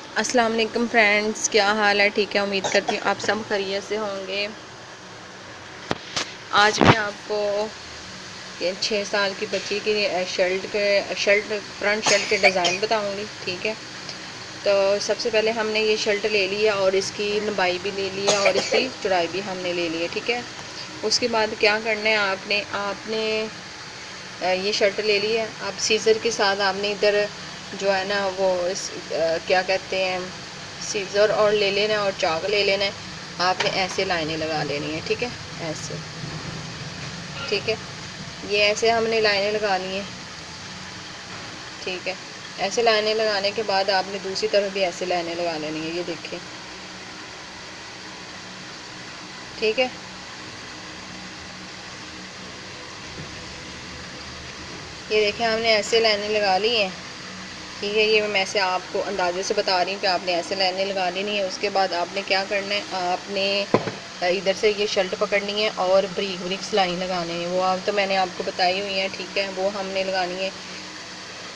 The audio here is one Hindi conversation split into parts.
अस्सलाम वालेकुम फ्रेंड्स, क्या हाल है? ठीक है, उम्मीद करती हूँ आप सब खैरियत से होंगे। आज मैं आपको ये 6 साल की बच्ची की शर्ट फ्रंट शर्ट के डिज़ाइन बताऊंगी। ठीक है, तो सबसे पहले हमने ये शर्ट ले लिया और इसकी लंबाई भी ले लिया और इसकी चौड़ाई भी हमने ले ली है। ठीक है, उसके बाद क्या करना है, आपने आपने ये शर्ट ले ली है। अब सीज़र के साथ आपने इधर जो है ना वो क्या कहते हैं, सीज़र और ले लेना है और चाक ले लेना है। आपने ऐसे लाइनें लगा लेनी है। ठीक है, ऐसे। ठीक है, ये ऐसे हमने लाइनें लगा ली हैं। ठीक है, ऐसे लाइनें लगाने के बाद आपने दूसरी तरफ भी ऐसे लाइनें लगा लेनी है। ये देखिए, ठीक है। ये देखिए, हमने ऐसे लाइनें लगा ली हैं। ठीक है, ये मैं ऐसे आपको अंदाजे से बता रही हूँ कि आपने ऐसे लाइनें लगा लेनी है। उसके बाद आपने क्या करना है, आपने इधर से ये शर्ट पकड़नी है और ब्रीक ब्रीक सिलाई लगानी है। वो आप तो मैंने आपको बताई हुई है। ठीक है, वो हमने लगानी है।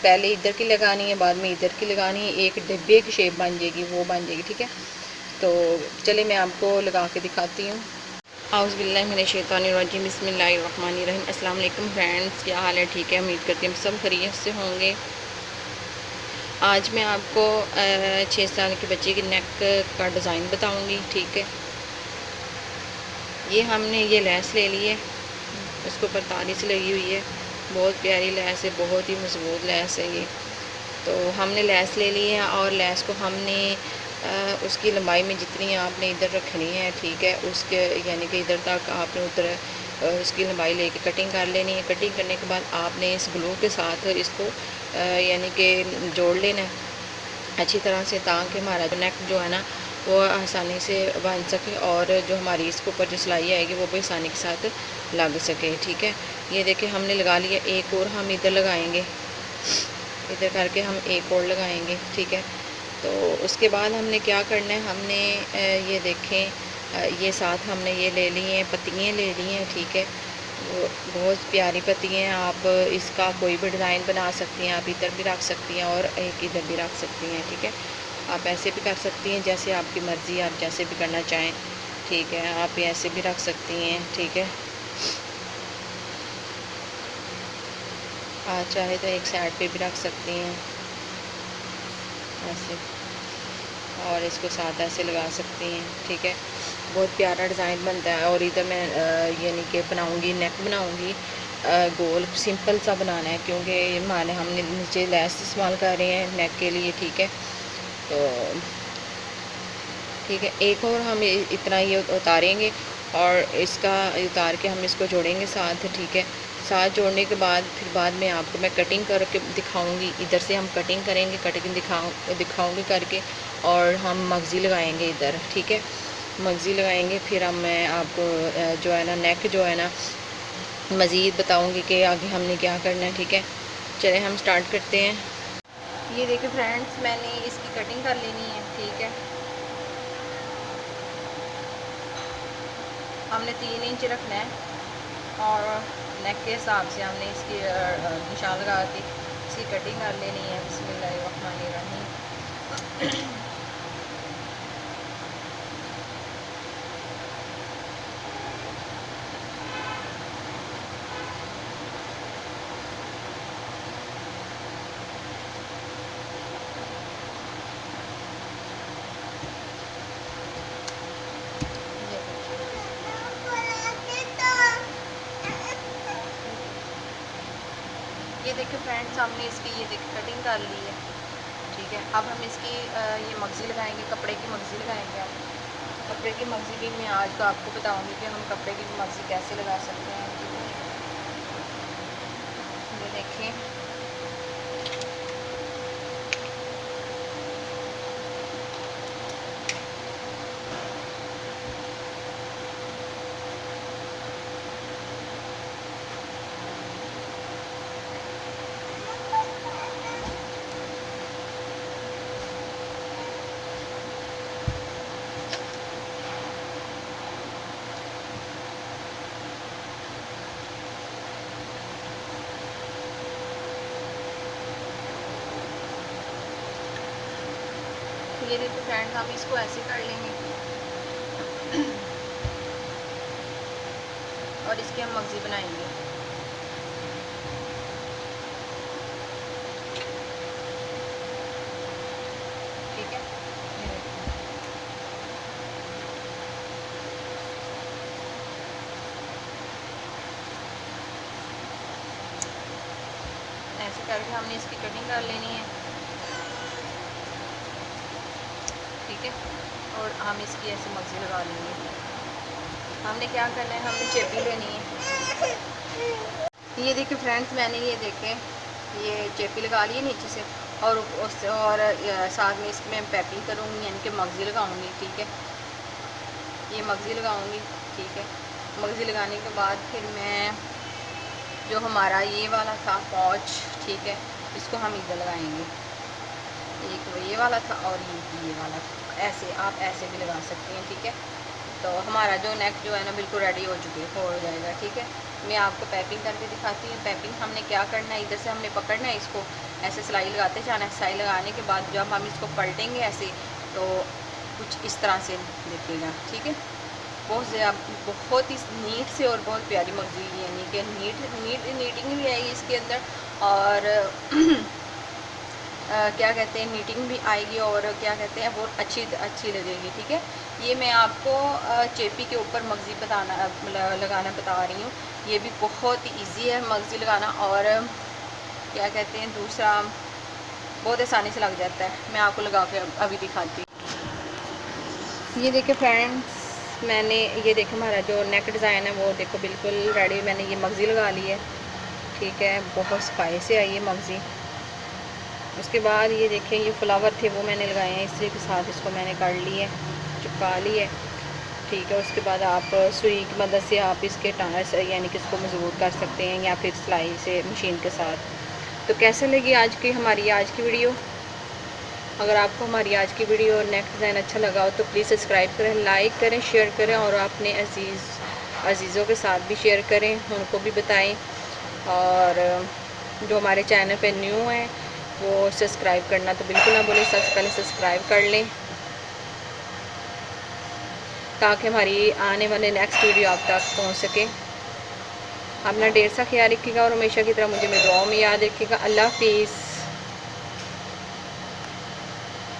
पहले इधर की लगानी है, बाद में इधर की लगानी है। एक डिब्बे की शेप बन जाएगी, वो बन जाएगी। ठीक है, तो चलिए मैं आपको लगा के दिखाती हूँ। आउज़ बिल्लाहि मिनश शैतानिर रजीम, बिस्मिल्लाहिर्रहमानिर्रहीम। अस्सलाम वालेकुम फ्रेंड्स, क्या हाल है? ठीक है, उम्मीद करती हूँ सब खैरियत से होंगे। आज मैं आपको 6 साल के बच्चे की नेक का डिज़ाइन बताऊंगी। ठीक है, ये हमने ये लेस ले ली है, इसके ऊपर तारी से लगी हुई है। बहुत प्यारी लेस है, बहुत ही मजबूत लेस है ये। तो हमने लेस ले ली है और लेस को हमने उसकी लंबाई में जितनी आपने इधर रखनी है, ठीक है, उसके यानी कि इधर तक आपने उधर उसकी लंबाई लेके कटिंग कर लेनी है। कटिंग करने के बाद आपने इस ग्लू के साथ इसको यानी कि जोड़ लेना है अच्छी तरह से, ताकि हमारा जो नेक जो है ना वो आसानी से बन सके और जो हमारी इसके ऊपर जो सिलाई आएगी वो भी आसानी के साथ लग सके। ठीक है, ये देखिए हमने लगा लिया। एक और हम इधर लगाएंगे, इधर करके हम एक और लगाएंगे। ठीक है, तो उसके बाद हमने क्या करना है, हमने ये देखें, ये साथ हमने ये ले ली हैं, पत्तियाँ ले ली हैं। ठीक है, वो बहुत प्यारी पत्तियाँ हैं। आप इसका कोई भी डिज़ाइन बना सकती हैं। आप इधर भी रख सकती हैं और एक इधर भी रख सकती हैं। ठीक है, आप ऐसे भी कर सकती हैं, जैसे आपकी मर्ज़ी, आप जैसे भी करना चाहें। ठीक है, आप ऐसे भी रख सकती हैं। ठीक है, आप चाहे तो एक साइड पे भी रख सकती हैं ऐसे, और इसको साथ ऐसे लगा सकती हैं। ठीक है, बहुत प्यारा डिज़ाइन बनता है। और इधर मैं यानी कि बनाऊंगी, नेक बनाऊंगी गोल सिंपल सा बनाना है, क्योंकि माने हमने नीचे लेस इस्तेमाल कर रहे हैं नेक के लिए। ठीक है, तो ठीक है, एक और हम इतना ये उतारेंगे और इसका उतार के हम इसको जोड़ेंगे साथ। ठीक है, साथ जोड़ने के बाद फिर बाद में आपको मैं कटिंग करके दिखाऊंगी। इधर से हम कटिंग करेंगे, कटिंग दिखाऊंगी करके, और हम मगज़ी लगाएंगे इधर। ठीक है, मगज़ी लगाएंगे, फिर हम मैं आपको जो है ना नेक जो है ना मज़ीद बताऊंगी कि आगे हमने क्या करना है। ठीक है, चले हम स्टार्ट करते हैं। ये देखिए फ्रेंड्स, मैंने इसकी कटिंग कर लेनी है। ठीक है, हमने 3 इंच रखना है और नेक के हिसाब से हमने इसकी निशान लगा के इसकी कटिंग कर लेनी है। बिस्मिल्लाहिर्रहमानिर्रहीम। ये देखिए फ्रेंड्स, हमने इसकी ये देखिए कटिंग कर ली है। ठीक है, अब हम इसकी ये मगज़ी लगाएंगे, कपड़े की मगज़ी लगाएंगे। हम कपड़े की मगज़ी भी मैं आज तो आपको बताऊंगी कि हम कपड़े की मगज़ी कैसे लगा सकते हैं। ठीक है, ये देखिए, ये देखिए फ्रेंड्स, हम इसको ऐसे कर लेंगे और इसके हम मगज़ी बनाएंगे। ठीक है, ये देखिए। ऐसे करके हमने इसकी कटिंग कर लेनी है। ठीक है, और हम इसकी ऐसे मगज़ी लगा लेंगे। हमने क्या करना है, हमने चेपी लेनी है। ये देखिए फ्रेंड्स, मैंने ये देखें ये चेपी लगा ली है नीचे से, और साथ में इसमें पैपिंग करूँगी, यानी कि मगज़ी लगाऊंगी। ठीक है, ये मगज़ी लगाऊंगी। ठीक है, मगज़ी लगाने के बाद फिर मैं जो हमारा ये वाला था पॉच, ठीक है, इसको हम इधर लगाएंगे। एक तो ये वाला था और ये वाला था। ऐसे आप ऐसे भी लगा सकते हैं। ठीक है, तो हमारा जो नेक जो है ना बिल्कुल रेडी हो जाएगा। ठीक है, मैं आपको पैपिंग करके दिखाती हूँ। पैपिंग हमने क्या करना है, इधर से हमने पकड़ना है इसको, ऐसे सिलाई लगाते जाना है। सिलाई लगाने के बाद जब हम इसको पलटेंगे ऐसे, तो कुछ इस तरह से दिखेगा। ठीक है, बहुत ही नीट से और बहुत प्यारी मगज़ी, यानी कि नीटिंग भी आएगी इसके अंदर, और क्या कहते हैं, नीटिंग भी आएगी, और क्या कहते हैं बहुत अच्छी लगेगी। ठीक है, ये मैं आपको चेपी के ऊपर मगज़ी लगाना बता रही हूँ। ये भी बहुत ही ईजी है मगज़ी लगाना, और क्या कहते हैं दूसरा बहुत आसानी से लग जाता है। मैं आपको लगा के अभी दिखाती हूँ। ये देखिए फ्रेंड्स, मैंने ये देखो हमारा जो नेक डिज़ाइन है वो देखो बिल्कुल रेडी। मैंने ये मगज़ी लगा ली है। ठीक है, बहुत सफाई से आई है मगज़ी। उसके बाद ये देखें, ये फ्लावर थे वो मैंने लगाए हैं, इसी के साथ इसको मैंने कर ली है, चिपका ली है। ठीक है, उसके बाद आप सुई की मदद से आप इसके टाँस यानी कि इसको मजबूत कर सकते हैं, या फिर सिलाई से मशीन के साथ। तो कैसे लगी हमारी आज की वीडियो? अगर आपको हमारी आज की वीडियो और नेक डिज़ाइन अच्छा लगा हो तो प्लीज़ सब्सक्राइब करें, लाइक करें, शेयर करें, और अपने अजीज़ों के साथ भी शेयर करें, उनको भी बताएं। और जो हमारे चैनल पे न्यू है वो सब्सक्राइब करना तो बिल्कुल ना भूलें, सबसे पहले सब्सक्राइब कर लें, ताकि हमारी आने वाले नेक्स्ट वीडियो आप तक पहुंच सके। अपना ढेर सा ख्याल रखिएगा, और हमेशा की तरह मुझे मेरी दुआओं में याद रखिएगा। अल्लाह हाफिज़।